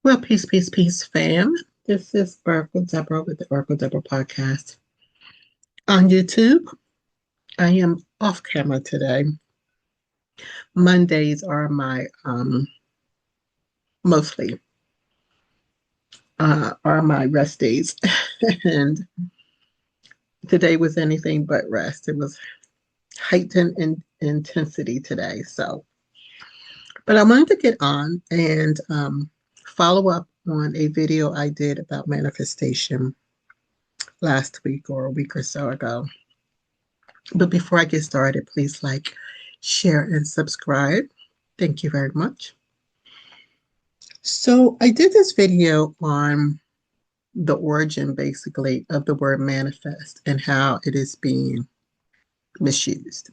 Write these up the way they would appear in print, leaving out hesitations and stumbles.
Well, peace, peace, peace, fam. This is OracleDeborah with the OracleDeborah podcast. On YouTube, I am off camera today. Mondays are my mostly are my rest days, and today was anything but rest. It was heightened in intensity today. So, but I wanted to get on and follow up on a video I did about manifestation last week or a week or so ago. But before I get started, please like, share, and subscribe. Thank you very much. So I did this video on the origin, basically, of the word manifest and how it is being misused.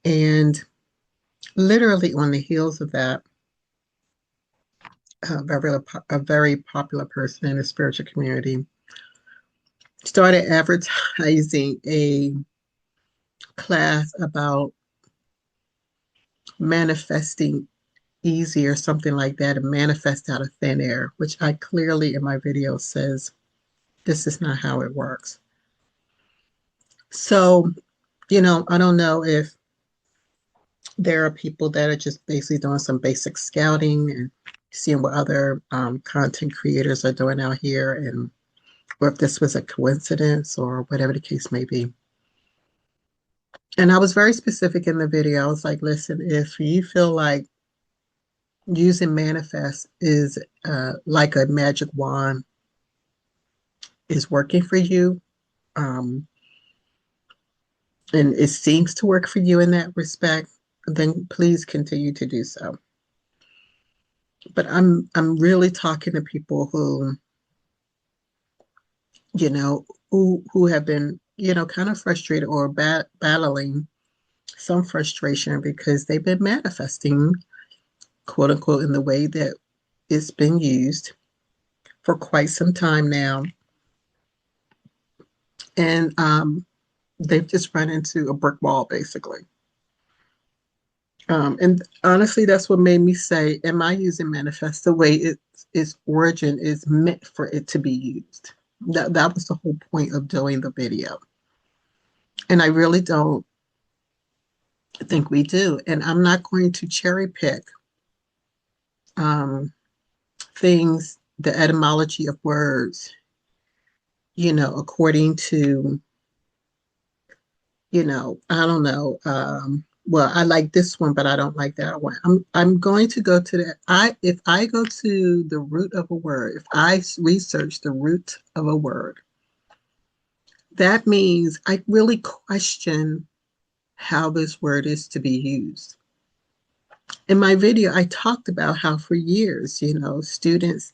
And literally on the heels of that, a very popular person in the spiritual community started advertising a class about manifesting easy or something like that, and manifest out of thin air, which I clearly in my video says this is not how it works. So, I don't know if there are people that are just basically doing some basic scouting and seeing what other content creators are doing out here, and or if this was a coincidence or whatever the case may be. And I was very specific in the video. I was like, listen, if you feel like using manifest is like a magic wand is working for you, and it seems to work for you in that respect, then please continue to do so. But I'm really talking to people who, who have been, kind of frustrated or battling some frustration because they've been manifesting, quote unquote, in the way that it's been used for quite some time now. And they've just run into a brick wall, basically. And honestly, that's what made me say, am I using manifest the way its origin is meant for it to be used? That was the whole point of doing the video. And I really don't think we do. And I'm not going to cherry pick things, the etymology of words, according to, I don't know. Well, I like this one, but I don't like that one. I'm going to go to if I go to the root of a word, if I research the root of a word, that means I really question how this word is to be used. In my video, I talked about how for years, students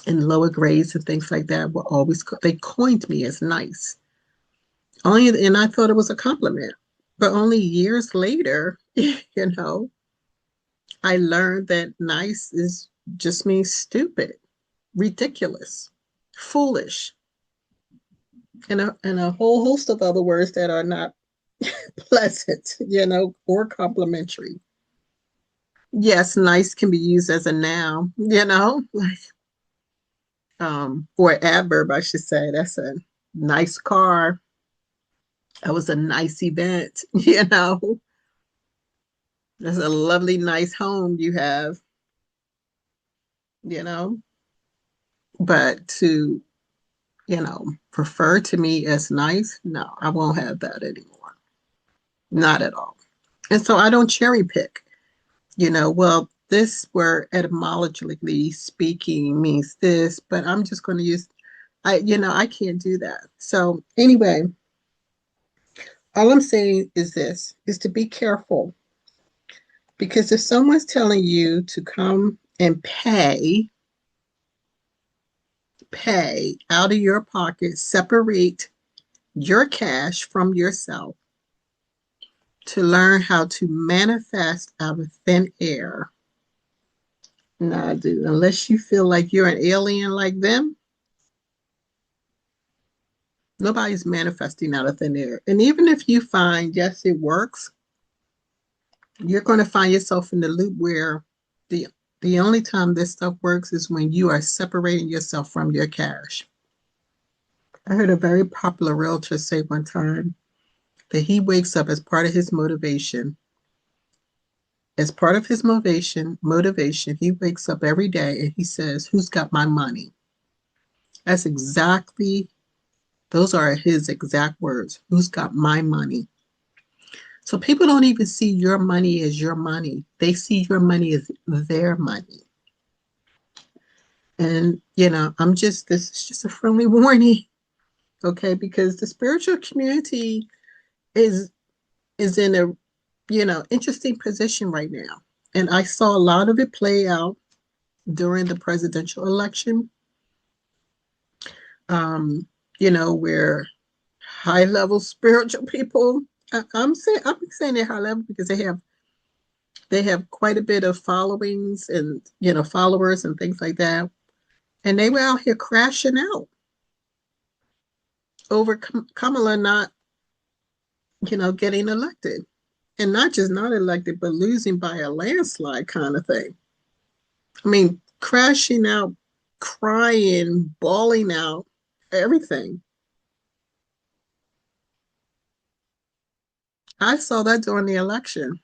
in lower grades and things like that were always, they coined me as nice. And I thought it was a compliment. But only years later, I learned that nice just means stupid, ridiculous, foolish, and a whole host of other words that are not pleasant, or complimentary. Yes, nice can be used as a noun, like or adverb, I should say. That's a nice car. That was a nice event, That's a lovely, nice home you have, But to, prefer to me as nice, no, I won't have that anymore. Not at all. And so I don't cherry pick, well, this word etymologically speaking means this, but I'm just going to use, I can't do that. So anyway, all I'm saying is this, is to be careful. Because if someone's telling you to come and pay out of your pocket, separate your cash from yourself to learn how to manifest out of thin air. Nah, dude, unless you feel like you're an alien like them, nobody's manifesting out of thin air. And even if you find, yes, it works, you're going to find yourself in the loop where the The only time this stuff works is when you are separating yourself from your cash. I heard a very popular realtor say one time that he wakes up as part of his motivation. As part of his motivation, he wakes up every day and he says, "Who's got my money?" That's exactly, those are his exact words. "Who's got my money?" So people don't even see your money as your money. They see your money as their money. And, this is just a friendly warning, okay? Because the spiritual community is in a, interesting position right now. And I saw a lot of it play out during the presidential election, where high level spiritual people, I'm saying they're high level because they have quite a bit of followings and, followers and things like that. And they were out here crashing out over Kamala not, getting elected. And not just not elected, but losing by a landslide kind of thing. I mean, crashing out, crying, bawling out, everything. I saw that during the election.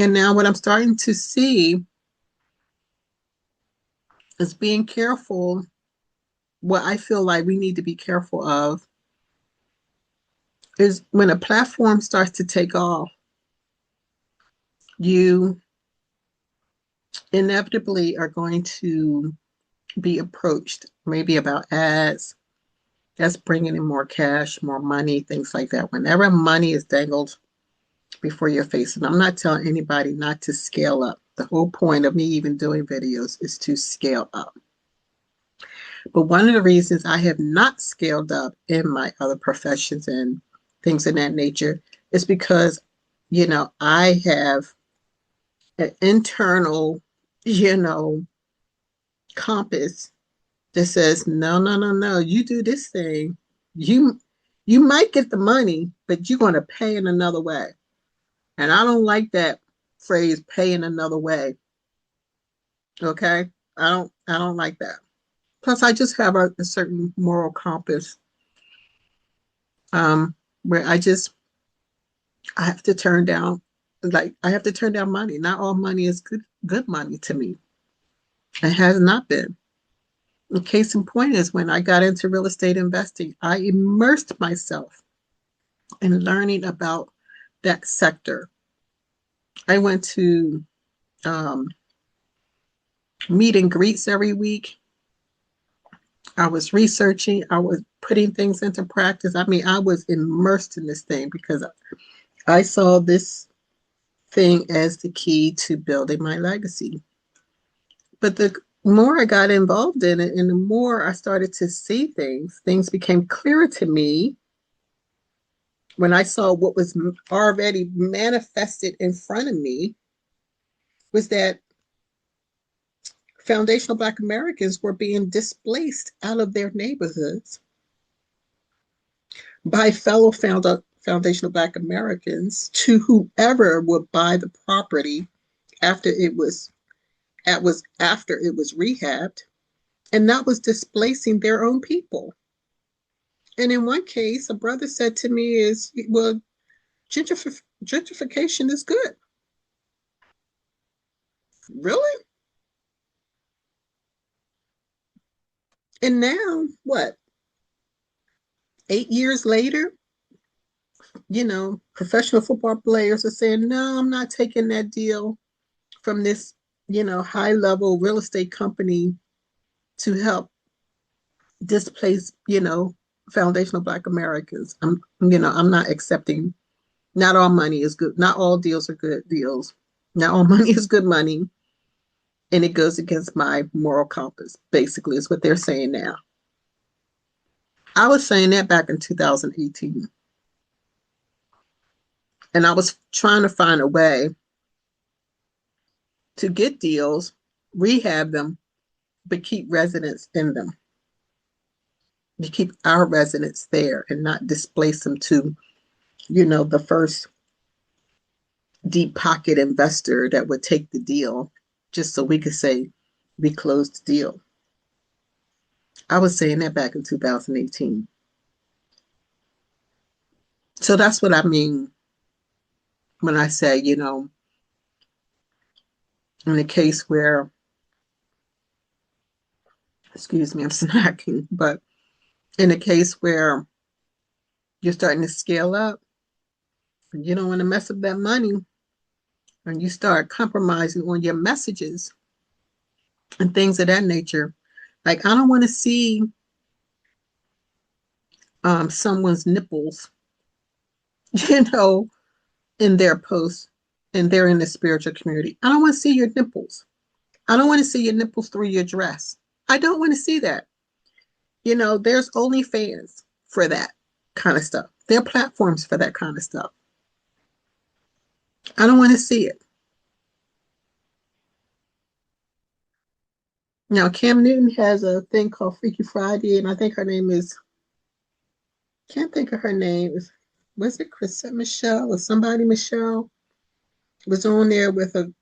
And now what I'm starting to see is being careful. What I feel like we need to be careful of is when a platform starts to take off, you inevitably are going to be approached maybe about ads that's bringing in more cash, more money, things like that. Whenever money is dangled before your face, and I'm not telling anybody not to scale up. The whole point of me even doing videos is to scale up. But one of the reasons I have not scaled up in my other professions and things of that nature is because, I have an internal, compass that says, no, no, no, no, you do this thing. You might get the money, but you're going to pay in another way. And I don't like that phrase, pay in another way. Okay? I don't like that. Plus I just have a certain moral compass, where I have to turn down, I have to turn down money. Not all money is good money to me. It has not been. The case in point is when I got into real estate investing, I immersed myself in learning about that sector. I went to um, meet and greets every week. I was researching, I was putting things into practice. I mean, I was immersed in this thing because I saw this thing as the key to building my legacy. But the more I got involved in it and the more I started to see things became clearer to me when I saw what was already manifested in front of me, was that foundational Black Americans were being displaced out of their neighborhoods by fellow foundational Black Americans to whoever would buy the property after it was rehabbed, and that was displacing their own people. And in one case, a brother said to me, "Is well, gentrification is good." Really? And now what? 8 years later, professional football players are saying, "No, I'm not taking that deal from this, high level real estate company to help displace, foundational Black Americans. I'm not accepting. Not all money is good. Not all deals are good deals. Not all money is good money. And it goes against my moral compass," basically, is what they're saying now. I was saying that back in 2018. And I was trying to find a way to get deals, rehab them, but keep residents in them. To keep our residents there and not displace them to, the first deep pocket investor that would take the deal. just so we could say we closed the deal. I was saying that back in 2018. So that's what I mean when I say, in a case where, excuse me, I'm snacking, but in a case where you're starting to scale up, and you don't want to mess up that money, and you start compromising on your messages and things of that nature. Like, I don't want to see someone's nipples, you know, in their posts, and they're in the spiritual community. I don't want to see your nipples. I don't want to see your nipples through your dress. I don't want to see that. There's OnlyFans for that kind of stuff. There are platforms for that kind of stuff. I don't want to see it. Now, Cam Newton has a thing called Freaky Friday, and I think her name is, can't think of her name. Was it Chrisette Michelle or somebody Michelle? Was on there with a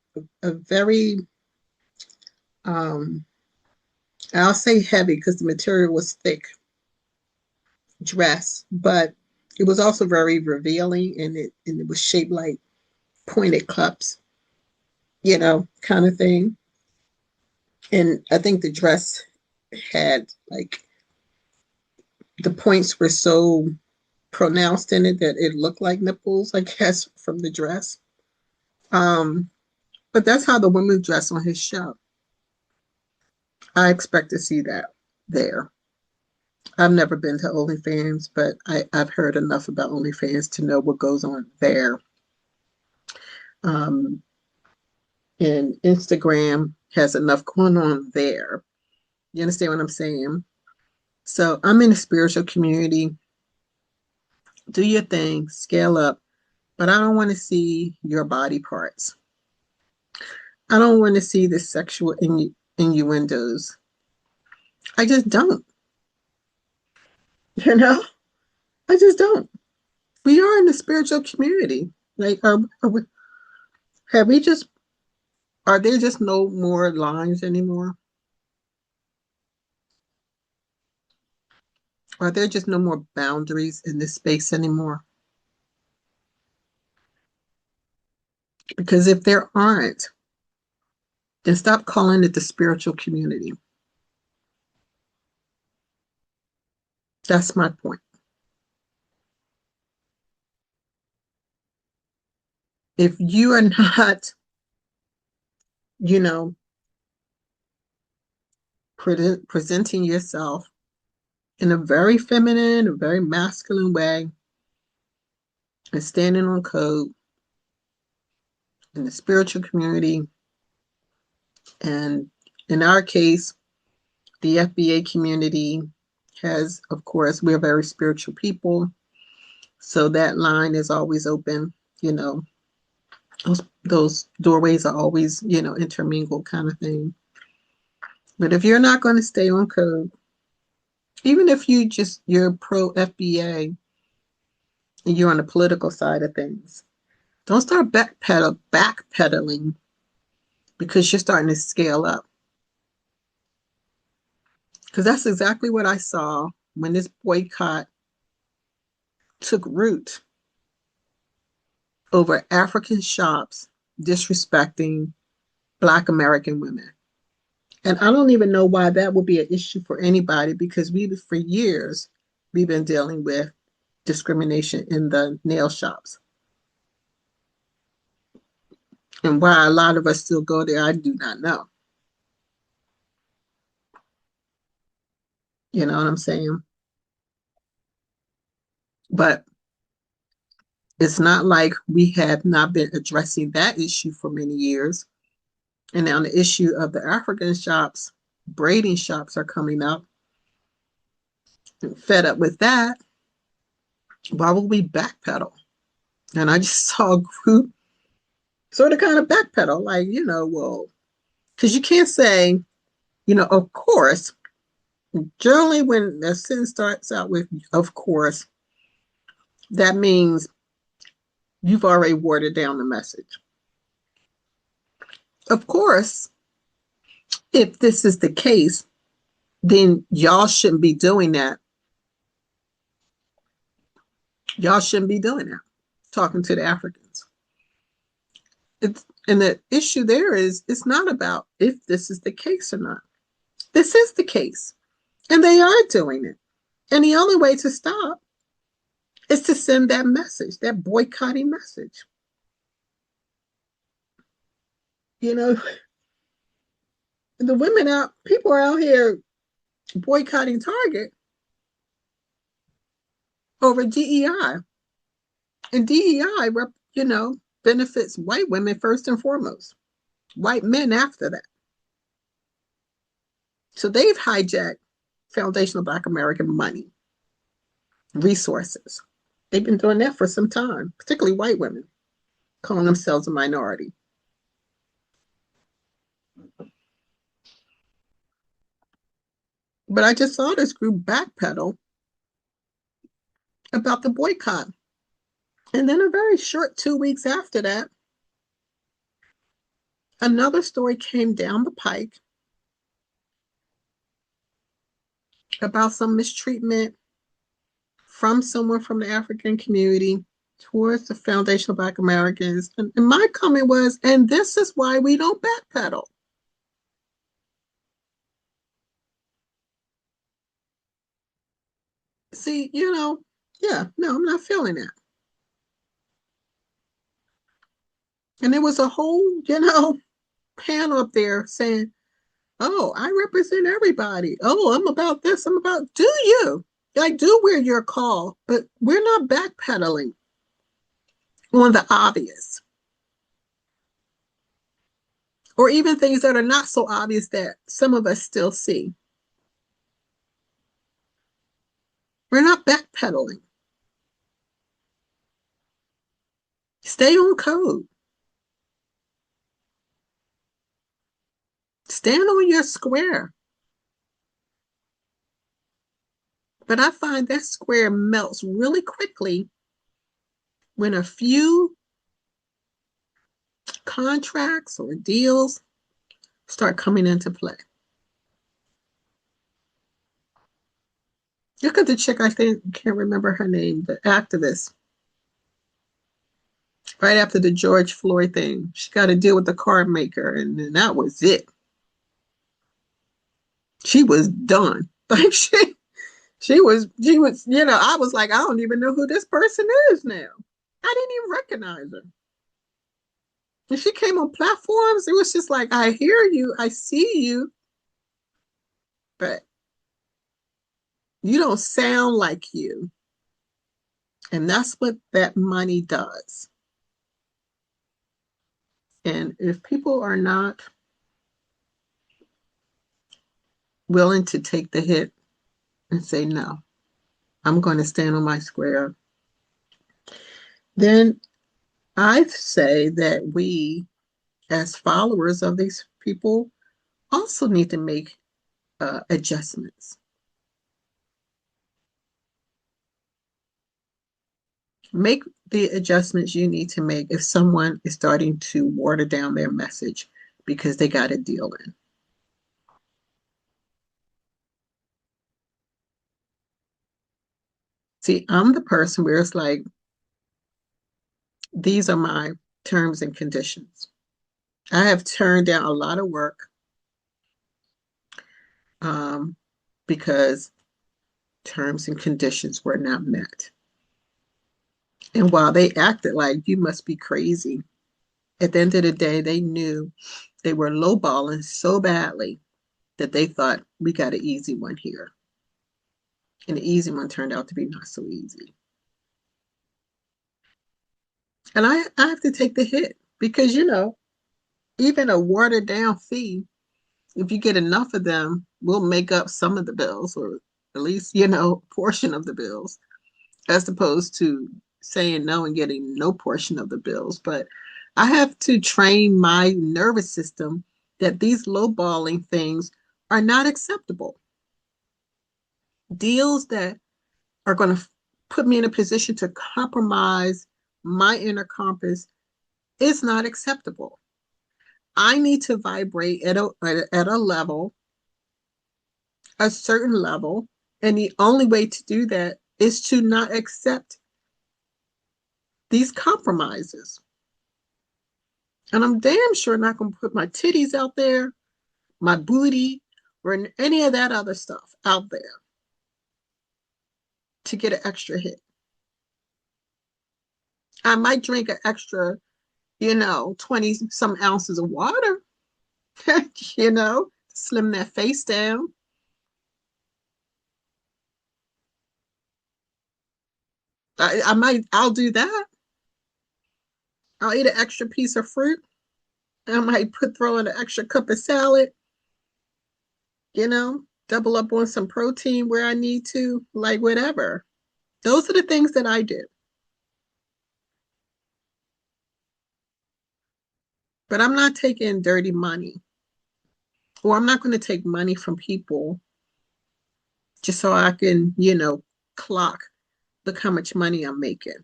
very, um, I'll say heavy because the material was thick dress, but it was also very revealing, and it was shaped like pointed cups, kind of thing. And I think the dress had like the points were so pronounced in it that it looked like nipples, I guess, from the dress. Um, but that's how the women dress on his show. I expect to see that there. I've never been to OnlyFans, but I've heard enough about OnlyFans to know what goes on there. Um, and Instagram has enough going on there. You understand what I'm saying? So I'm in a spiritual community. Do your thing, scale up, but I don't want to see your body parts. I don't want to see the sexual innuendos. I just don't. You know, I just don't. We are in the spiritual community. Like, have we just, are there just no more lines anymore? Are there just no more boundaries in this space anymore? Because if there aren't, then stop calling it the spiritual community. That's my point. If you are not, you know, presenting yourself in a very feminine, a very masculine way, and standing on code in the spiritual community, and in our case, the FBA community has, of course, we're very spiritual people, so that line is always open. You know, those doorways are always, intermingled, kind of thing. But if you're not going to stay on code, even if you're pro FBA and you're on the political side of things, don't start backpedaling because you're starting to scale up. Because that's exactly what I saw when this boycott took root over African shops disrespecting Black American women. And I don't even know why that would be an issue for anybody, because for years, we've been dealing with discrimination in the nail shops. And why a lot of us still go there, I do not know. You know what I'm saying? But it's not like we have not been addressing that issue for many years. And now the issue of the African shops, braiding shops are coming up. And fed up with that, why would we backpedal? And I just saw a group sort of kind of backpedal, like, well, because you can't say, of course, generally when a sentence starts out with, of course, that means you've already watered down the message. Of course, if this is the case, then y'all shouldn't be doing that. Y'all shouldn't be doing that, talking to the Africans. And the issue there is, it's not about if this is the case or not. This is the case, and they are doing it. And the only way to stop is to send that message, that boycotting message. You know, the women out, people are out here boycotting Target over DEI. And DEI, benefits white women first and foremost, white men after that. So they've hijacked foundational Black American money, resources. They've been doing that for some time, particularly white women, calling themselves a minority. But I just saw this group backpedal about the boycott. And then a very short 2 weeks after that, another story came down the pike about some mistreatment from someone from the African community towards the foundational Black Americans. And my comment was, and this is why we don't backpedal. See, yeah, no, I'm not feeling that. And there was a whole, panel up there saying, oh, I represent everybody. Oh, I'm about this. I'm about, do you? Like, do where you're called, but we're not backpedaling on the obvious. Or even things that are not so obvious that some of us still see. We're not backpedaling. Stay on code. Stand on your square. But I find that square melts really quickly when a few contracts or deals start coming into play. Look at the chick, I can't remember her name, the activist. Right after the George Floyd thing, she got to deal with the car maker, and then that was it. She was done. Like she was, I was like, I don't even know who this person is now. I didn't even recognize her. And she came on platforms, it was just like, I hear you, I see you, but you don't sound like you. And that's what that money does. And if people are not willing to take the hit and say, no, I'm going to stand on my square, then I say that we, as followers of these people, also need to make adjustments. Make the adjustments you need to make if someone is starting to water down their message because they got a deal in. See, I'm the person where it's like, these are my terms and conditions. I have turned down a lot of work because terms and conditions were not met. And while they acted like you must be crazy, at the end of the day, they knew they were lowballing so badly that they thought we got an easy one here. And the easy one turned out to be not so easy. And I have to take the hit because, even a watered down fee, if you get enough of them, will make up some of the bills, or at least, portion of the bills, as opposed to saying no and getting no portion of the bills. But I have to train my nervous system that these lowballing things are not acceptable. Deals that are going to put me in a position to compromise my inner compass is not acceptable. I need to vibrate at a level, a certain level. And the only way to do that is to not accept these compromises. And I'm damn sure not going to put my titties out there, my booty, or any of that other stuff out there to get an extra hit. I might drink an extra, 20 some ounces of water, slim that face down. I'll do that. I'll eat an extra piece of fruit. I might throw in an extra cup of salad, double up on some protein where I need to, like whatever. Those are the things that I do. But I'm not taking dirty money, or I'm not going to take money from people just so I can, clock, look how much money I'm making.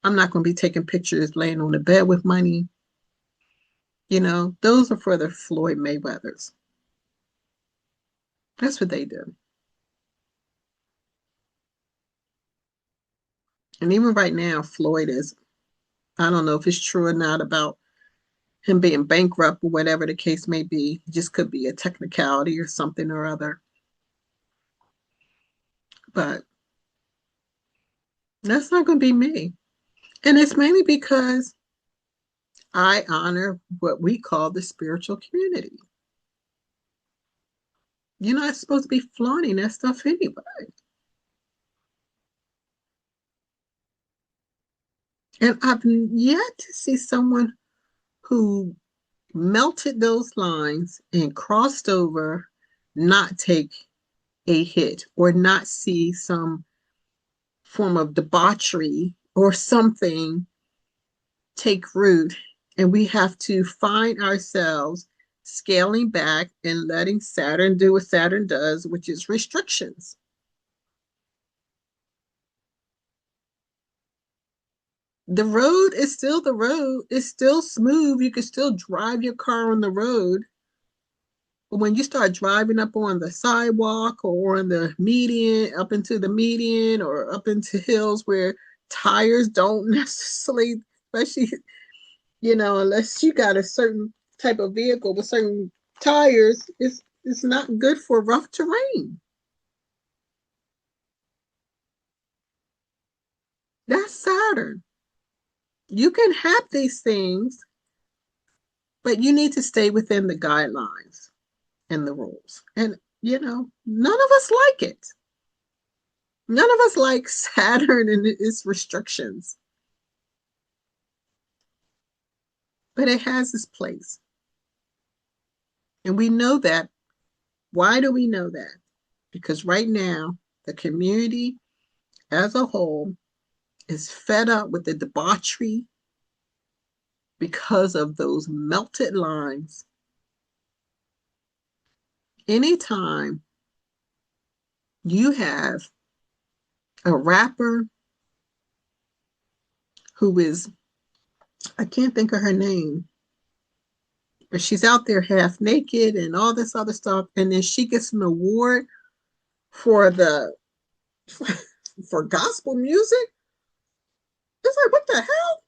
I'm not going to be taking pictures laying on the bed with money. Those are for the Floyd Mayweathers. That's what they do. And even right now, Floyd is, I don't know if it's true or not about him being bankrupt or whatever the case may be. It just could be a technicality or something or other. But that's not going to be me. And it's mainly because I honor what we call the spiritual community. You're not supposed to be flaunting that stuff anyway. And I've yet to see someone who melted those lines and crossed over, not take a hit or not see some form of debauchery or something take root. And we have to find ourselves scaling back and letting Saturn do what Saturn does, which is restrictions. The road is still the road. It's still smooth. You can still drive your car on the road. But when you start driving up on the sidewalk or on the median, up into the median or up into hills where tires don't necessarily, especially, unless you got a certain type of vehicle with certain tires, it's not good for rough terrain. That's Saturn. You can have these things, but you need to stay within the guidelines and the rules. And, none of us like it. None of us like Saturn and its restrictions, but it has its place. And we know that. Why do we know that? Because right now, the community as a whole is fed up with the debauchery because of those melted lines. Anytime you have a rapper who is, I can't think of her name, but she's out there half naked and all this other stuff, and then she gets an award for the for gospel music. It's like, what the hell?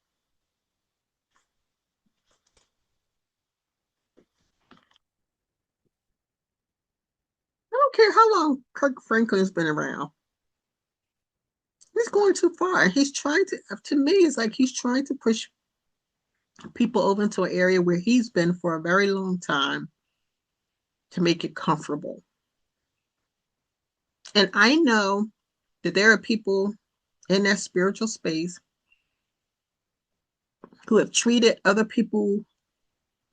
I don't care how long Kirk Franklin's been around. He's going too far. He's trying to me, it's like he's trying to push people over into an area where he's been for a very long time to make it comfortable. And I know that there are people in that spiritual space who have treated other people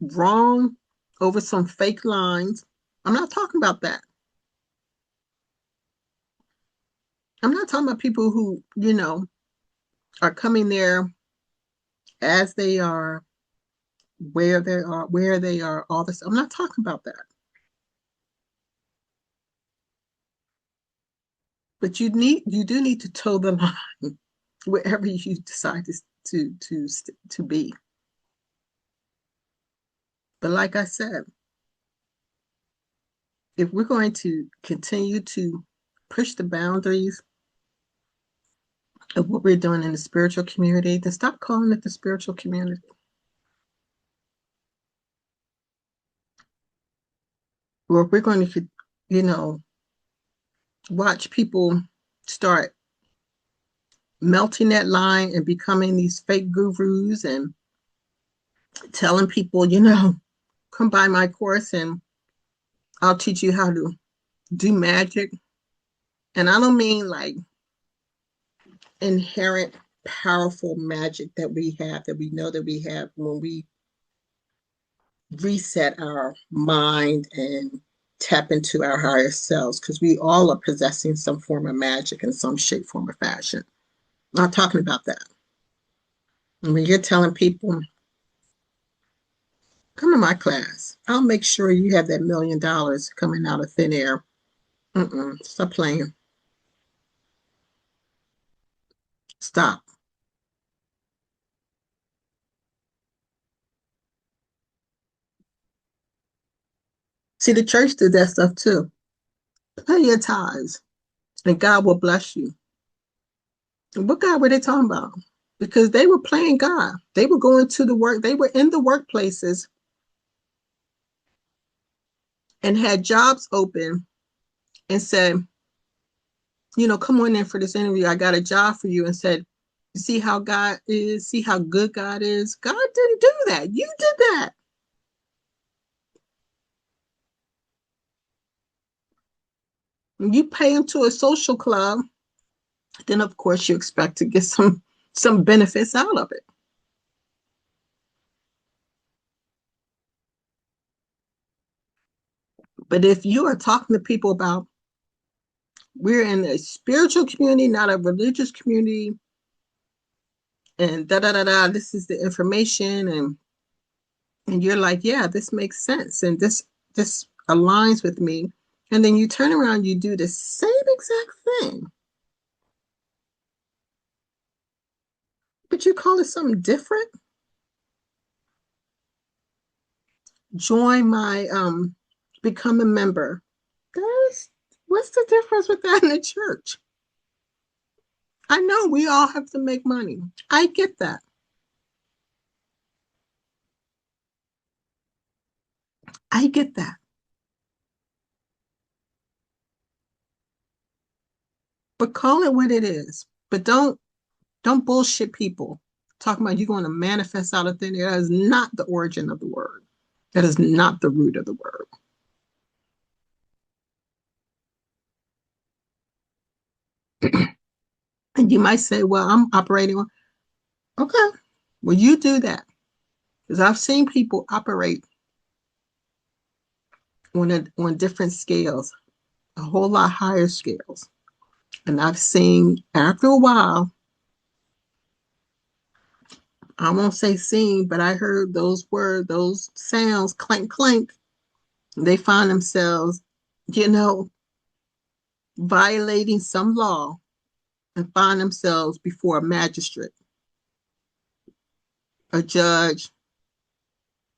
wrong over some fake lines. I'm not talking about that. I'm not talking about people who, are coming there as they are, where they are, all this. I'm not talking about that. But you do need to toe the line wherever you decide to be. But like I said, if we're going to continue to push the boundaries of what we're doing in the spiritual community, then stop calling it the spiritual community. Or if we're going to, you know, watch people start melting that line and becoming these fake gurus and telling people, come buy my course and I'll teach you how to do magic. And I don't mean like inherent powerful magic that we have, that we know that we have when we reset our mind and tap into our higher selves, because we all are possessing some form of magic in some shape, form, or fashion. I'm not talking about that. And when you're telling people, come to my class, I'll make sure you have that $1 million coming out of thin air. Stop playing. Stop. See, the church did that stuff too. Pay your tithes and God will bless you. What God were they talking about? Because they were playing God. They were going to the work, they were in the workplaces and had jobs open and said, come on in for this interview. I got a job for you, and said, you see how God is, see how good God is. God didn't do that. You did that. When you pay into a social club, then of course you expect to get some benefits out of it. But if you are talking to people about, we're in a spiritual community, not a religious community, and da da da da, this is the information, and you're like, yeah, this makes sense, and this aligns with me, and then you turn around, you do the same exact thing, but you call it something different. Join my become a member. There's What's the difference with that in the church? I know we all have to make money. I get that. I get that. But call it what it is. But don't bullshit people. Talking about you're going to manifest out of thin air. That is not the origin of the word. That is not the root of the word. And you might say, well, I'm operating on, okay, well, you do that. Because I've seen people operate on different scales, a whole lot higher scales. And I've seen after a while, I won't say seen, but I heard those words, those sounds, clank, clank. They find themselves, you know, violating some law and find themselves before a magistrate, a judge,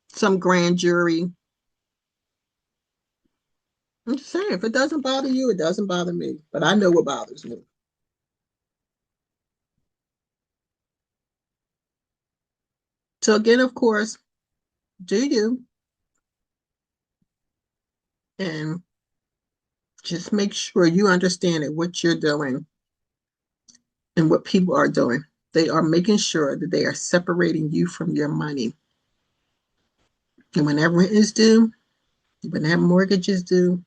some grand jury. I'm just saying, if it doesn't bother you, it doesn't bother me. But I know what bothers me. So again, of course, do you, and just make sure you understand that what you're doing and what people are doing. They are making sure that they are separating you from your money. And whenever it is due, when that mortgage is due,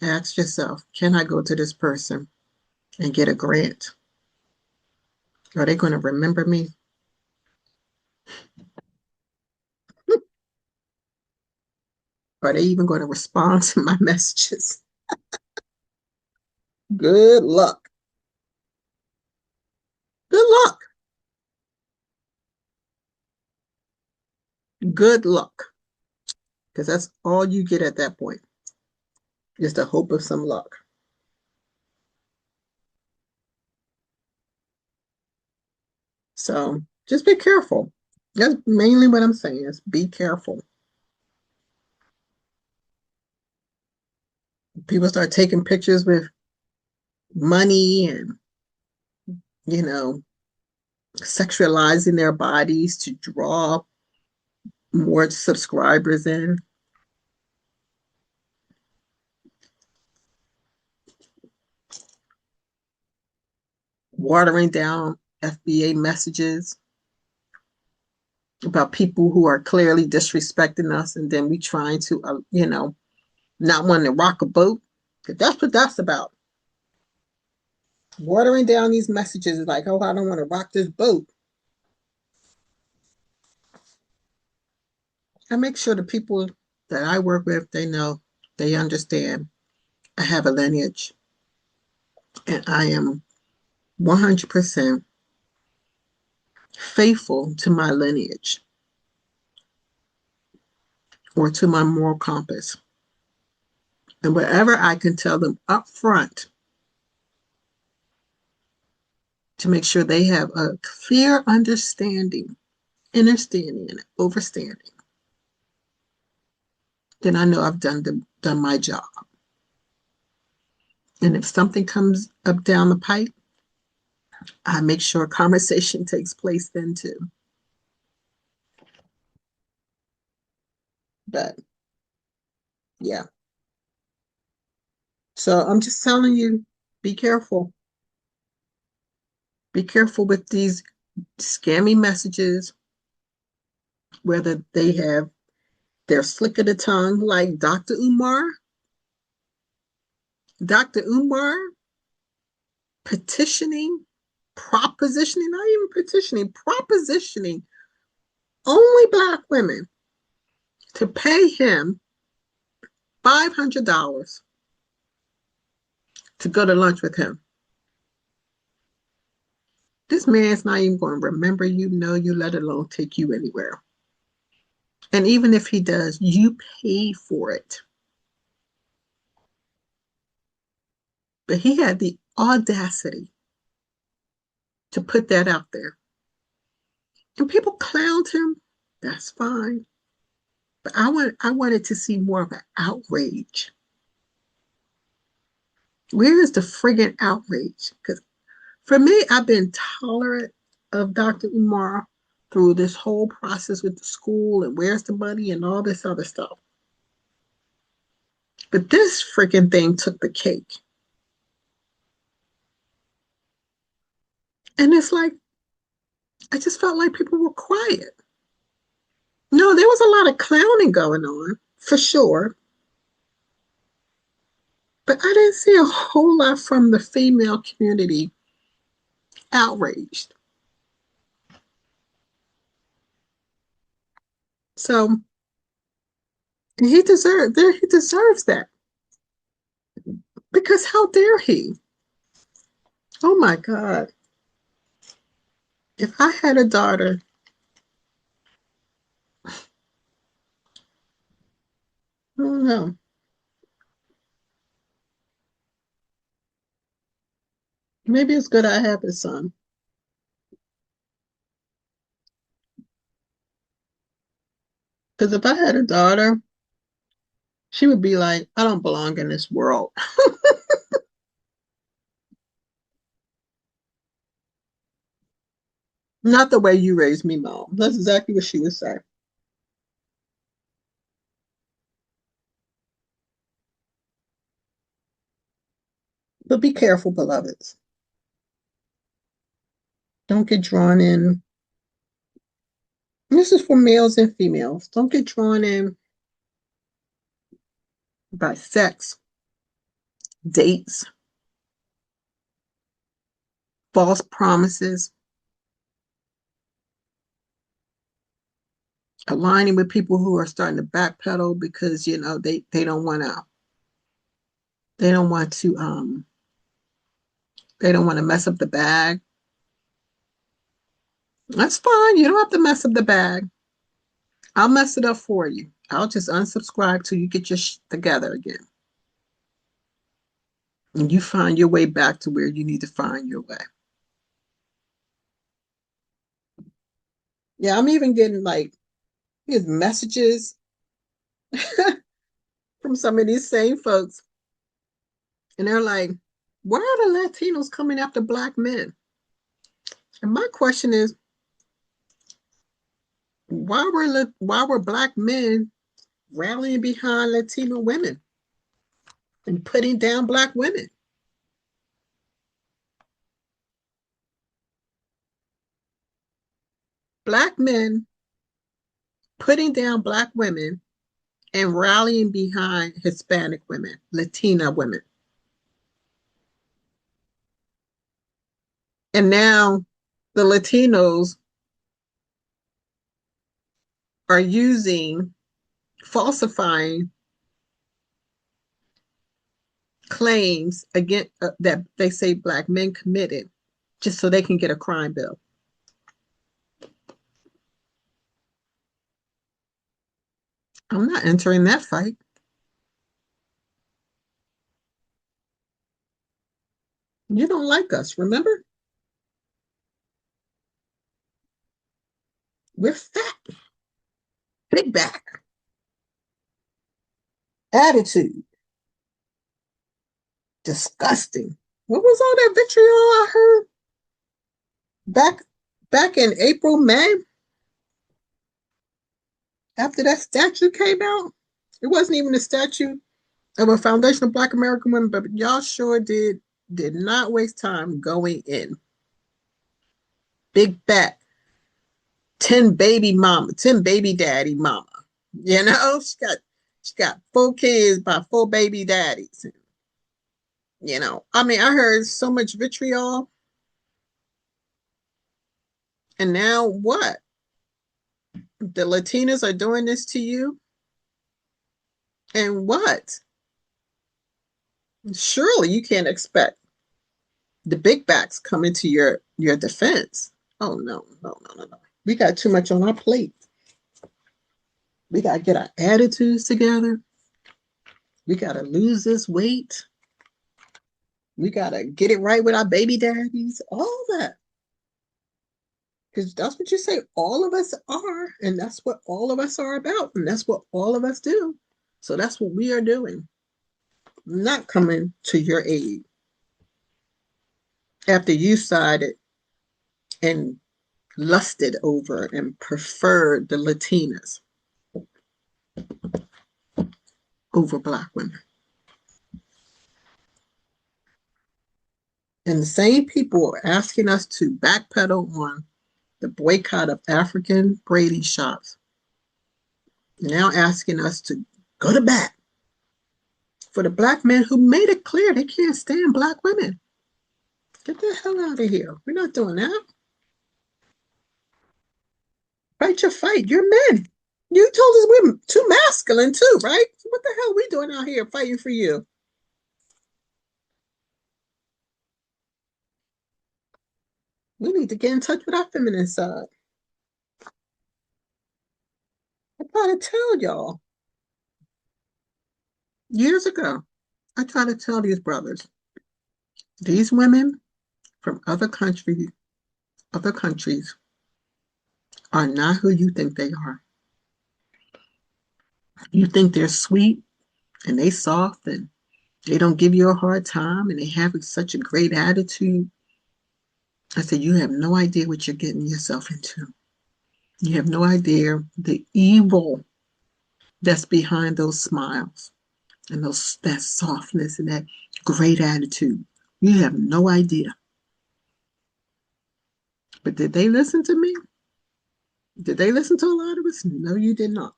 ask yourself, can I go to this person and get a grant? Are they going to remember me? Are they even going to respond to my messages? Good luck. Good luck. Good luck. Because that's all you get at that point, is the hope of some luck. So just be careful. That's mainly what I'm saying, is be careful. People start taking pictures with money and, you know, sexualizing their bodies to draw more subscribers in. Watering down FBA messages about people who are clearly disrespecting us, and then we trying to, not wanting to rock a boat. That's what that's about. Watering down these messages is like, oh, I don't want to rock this boat. I make sure the people that I work with, they know, they understand I have a lineage and I am 100% faithful to my lineage or to my moral compass. And whatever I can tell them up front to make sure they have a clear understanding, understanding, and overstanding, then I know I've done my job. And if something comes up down the pipe, I make sure a conversation takes place then too. But yeah. So I'm just telling you, be careful. Be careful with these scammy messages, whether they're slick of the tongue like Dr. Umar. Dr. Umar petitioning, propositioning, not even petitioning, propositioning only Black women to pay him $500 to go to lunch with him. This man's not even going to remember you, know you, let alone take you anywhere. And even if he does, you pay for it. But he had the audacity to put that out there. And people clowned him. That's fine. But I wanted to see more of an outrage. Where is the friggin' outrage? Because for me, I've been tolerant of Dr. Umar through this whole process with the school and where's the money and all this other stuff. But this freaking thing took the cake. And it's like, I just felt like people were quiet. No, there was a lot of clowning going on, for sure. But I didn't see a whole lot from the female community outraged. So he deserves that. Because how dare he? Oh my God. If I had a daughter, I don't know. Maybe it's good I have a son. Because if I had a daughter, she would be like, I don't belong in this world. Not the way you raised me, Mom. That's exactly what she would say. But be careful, beloveds. Don't get drawn in. This is for males and females. Don't get drawn in by sex, dates, false promises, aligning with people who are starting to backpedal because they don't want to they don't want to they don't want to mess up the bag. That's fine. You don't have to mess up the bag. I'll mess it up for you. I'll just unsubscribe till you get your together again. And you find your way back to where you need to find your way. Yeah, I'm even getting like his messages from some of these same folks And they're like, why are the Latinos coming after black men? And my question is, why were black men rallying behind Latino women and putting down black women? Black men putting down black women and rallying behind Hispanic women, Latina women. And now the Latinos are falsifying claims against that they say black men committed just so they can get a crime bill. I'm not entering that fight. You don't like us, remember? We're fat, big back, attitude, disgusting. What was all that vitriol I heard back back in April, May, after that statue came out? It wasn't even a statue of a foundation of Black American women, but y'all sure did not waste time going in. Big back, 10 baby mama, 10 baby daddy mama. You know, she got 4 kids by 4 baby daddies. You know, I mean, I heard so much vitriol, and now what? The Latinas are doing this to you, and what? Surely you can't expect the big backs coming to your defense. Oh no, no, no, no, no. We got too much on our plate. We got to get our attitudes together. We got to lose this weight. We got to get it right with our baby daddies. All that. Because that's what you say all of us are. And that's what all of us are about. And that's what all of us do. So that's what we are doing. Not coming to your aid after you sided and lusted over and preferred the Latinas over Black women. And the same people are asking us to backpedal on the boycott of African braiding shops, now asking us to go to bat for the black men who made it clear they can't stand black women. Get the hell out of here. We're not doing that. Fight your fight. You're men. You told us we're too masculine too, right? So what the hell are we doing out here fighting for you? We need to get in touch with our feminine side. I try to tell y'all years ago. I try to tell these brothers, these women from other countries are not who you think they are. You think they're sweet and they soft and they don't give you a hard time and they have such a great attitude. I said, you have no idea what you're getting yourself into. You have no idea the evil that's behind those smiles and that softness and that great attitude. You have no idea. But did they listen to me? Did they listen to a lot of us? No, you did not.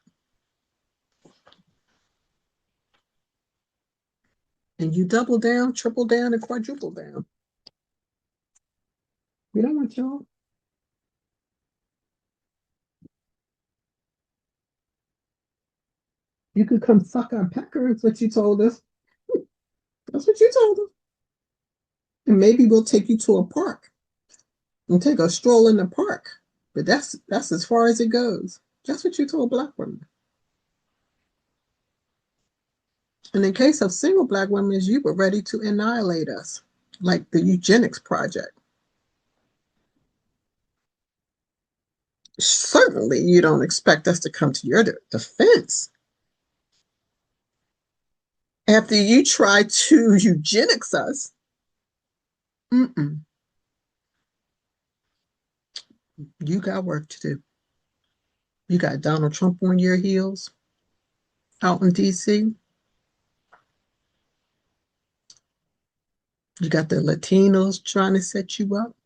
And you double down, triple down, and quadruple down. We don't want y'all. You could come suck our pecker, is what you told us. That's what you told us. And maybe we'll take you to a park and take a stroll in the park. But that's as far as it goes. That's what you told black women. And in case of single black women, you were ready to annihilate us, like the eugenics project. Certainly, you don't expect us to come to your defense. After you try to eugenics us, mm-mm, you got work to do. You got Donald Trump on your heels out in DC. You got the Latinos trying to set you up.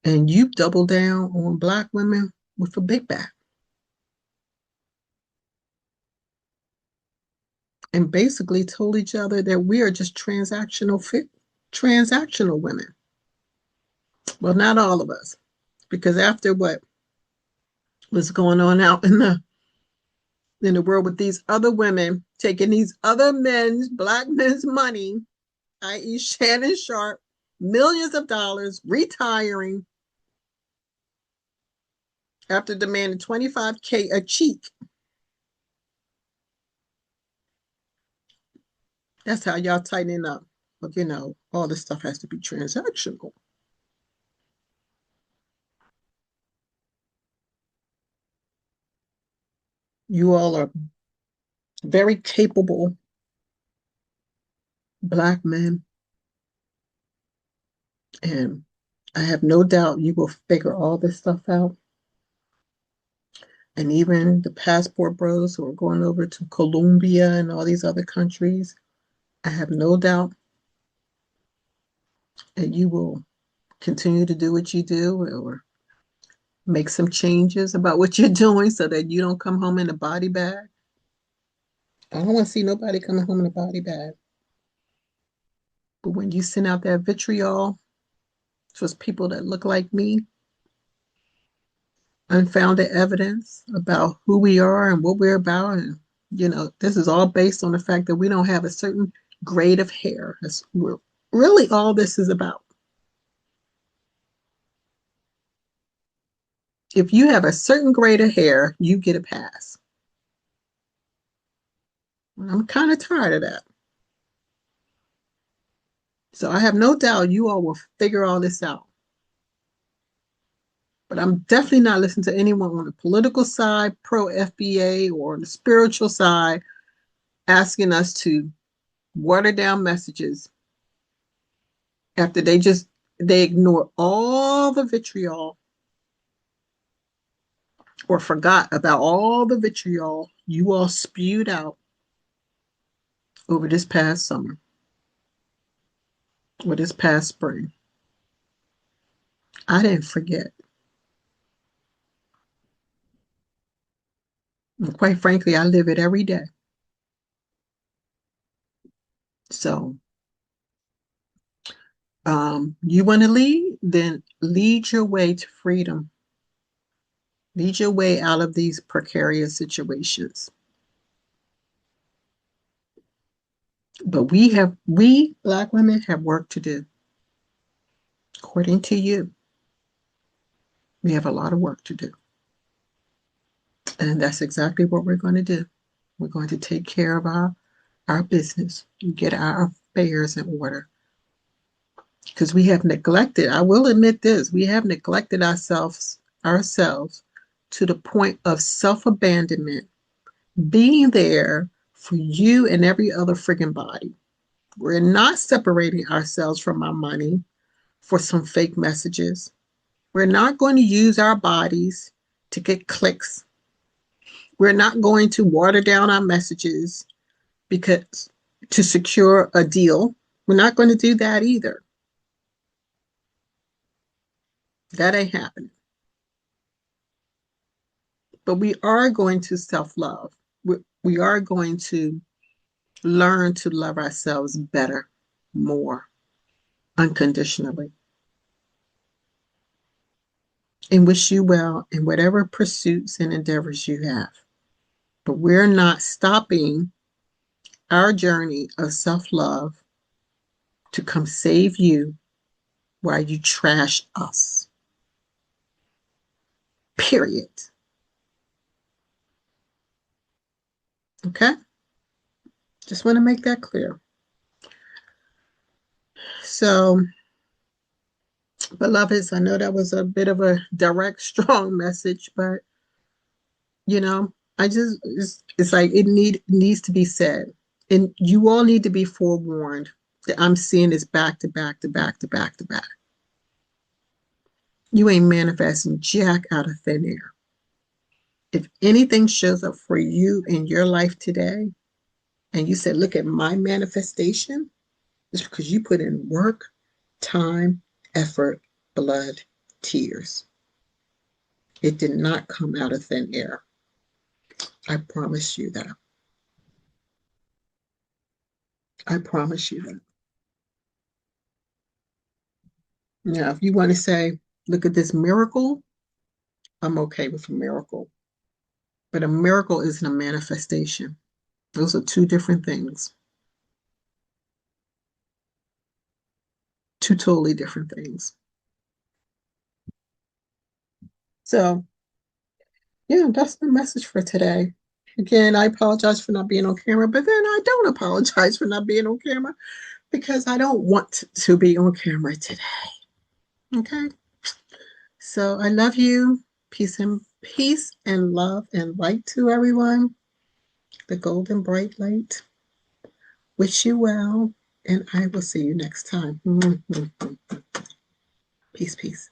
And you double down on Black women with a big back and basically told each other that we are just transactional women. Well, not all of us, because after what was going on out in the world with these other women taking these other men's, Black men's money, i.e., Shannon Sharp, millions of dollars, retiring after demanding 25K a cheek. That's how y'all tightening up. But all this stuff has to be transactional. You all are very capable Black men, and I have no doubt you will figure all this stuff out. And even the passport bros who are going over to Colombia and all these other countries, I have no doubt that you will continue to do what you do or make some changes about what you're doing so that you don't come home in a body bag. I don't want to see nobody coming home in a body bag. But when you send out that vitriol towards people that look like me, unfounded evidence about who we are and what we're about, and this is all based on the fact that we don't have a certain grade of hair. That's really all this is about. If you have a certain grade of hair, you get a pass. I'm kind of tired of that. So I have no doubt you all will figure all this out. But I'm definitely not listening to anyone on the political side, pro FBA, or on the spiritual side, asking us to water down messages after they ignore all the vitriol or forgot about all the vitriol you all spewed out over this past summer or this past spring. I didn't forget. And quite frankly, I live it every day. So you want to lead? Then lead your way to freedom. Lead your way out of these precarious situations. But we Black women have work to do. According to you, we have a lot of work to do. And that's exactly what we're going to do. We're going to take care of our business and get our affairs in order. Because we have neglected, I will admit this, we have neglected ourselves to the point of self-abandonment, being there for you and every other friggin' body. We're not separating ourselves from our money for some fake messages. We're not going to use our bodies to get clicks. We're not going to water down our messages because to secure a deal. We're not going to do that either. That ain't happening. But we are going to self-love. We are going to learn to love ourselves better, more, unconditionally. And wish you well in whatever pursuits and endeavors you have. But we're not stopping our journey of self-love to come save you while you trash us. Period. Okay? Just want to make that clear. So, beloveds, I know that was a bit of a direct, strong message, but it's like needs to be said. And you all need to be forewarned that I'm seeing this back to back to back to back to back. You ain't manifesting jack out of thin air. If anything shows up for you in your life today, and you said, look at my manifestation, it's because you put in work, time, effort, blood, tears. It did not come out of thin air. I promise you that. I promise you that. Now, if you want to say, look at this miracle, I'm okay with a miracle. But a miracle isn't a manifestation. Those are two different things, two totally different things. So, yeah, that's the message for today. Again, I apologize for not being on camera, but then I don't apologize for not being on camera because I don't want to be on camera today. Okay. So I love you. Peace and love and light to everyone. The golden bright light. Wish you well, and I will see you next time. Peace, peace.